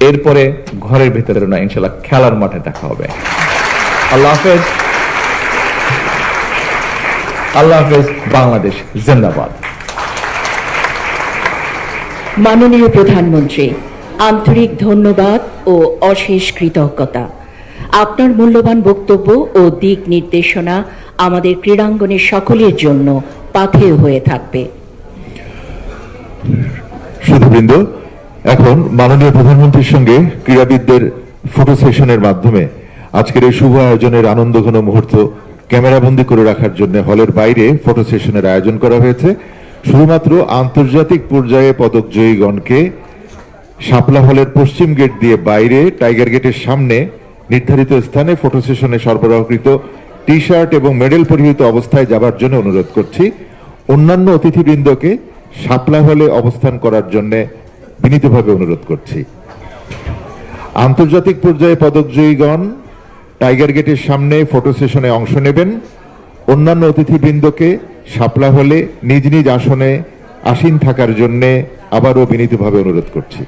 এরপরে ঘরের ভেতরে না, ইনশাল্লাহ খেলার মাঠে দেখা হবে। আল্লাহ হাফেজ। আল্লাহ হাফেজ। বাংলাদেশ জিন্দাবাদ। মাননীয় প্রধানমন্ত্রী, আন্তরিক ধন্যবাদ ও অশেষ কৃতজ্ঞতা। আপনার মূল্যবান বক্তব্য ও দিক নির্দেশনা আমাদের ক্রীড়াঙ্গনের সকলের জন্য পাথেয় হয়ে থাকবে। সুধীবৃন্দ, এখন মাননীয় প্রধানমন্ত্রীর সঙ্গে ক্রীড়াবিদদের ফটো সেশনের মাধ্যমে আজকের এই শুভ আয়োজনের আনন্দঘন মুহূর্ত ক্যামেরাবন্দি করে রাখার জন্য হলের বাইরে ফটো সেশনের আয়োজন করা হয়েছে। শুধুমাত্র আন্তর্জাতিক পর্যায়ে পদকজয়ীগণকে শাপলা হলের পশ্চিম গেট দিয়ে বাইরে টাইগার গেটের সামনে নির্ধারিত স্থানে ফটো সেশনে সরবরাহকৃত টি শার্ট এবং মেডেল পরিহিত অবস্থায় যাবার জন্য অনুরোধ করছি। অন্যান্য অতিথিবৃন্দকে শাপলা হলে অবস্থান করার জন্য বিনীতভাবে অনুরোধ করছি। আন্তর্জাতিক পর্যায়ে পদকজয়ীগণ টাইগার গেটের সামনে ফটো সেশনে অংশ নেবেন। অন্যান্য অতিথিবৃন্দকে শাপলা হলে নিজ নিজ আসনে আসীন থাকার জন্য আবারও বিনীতভাবে অনুরোধ করছি।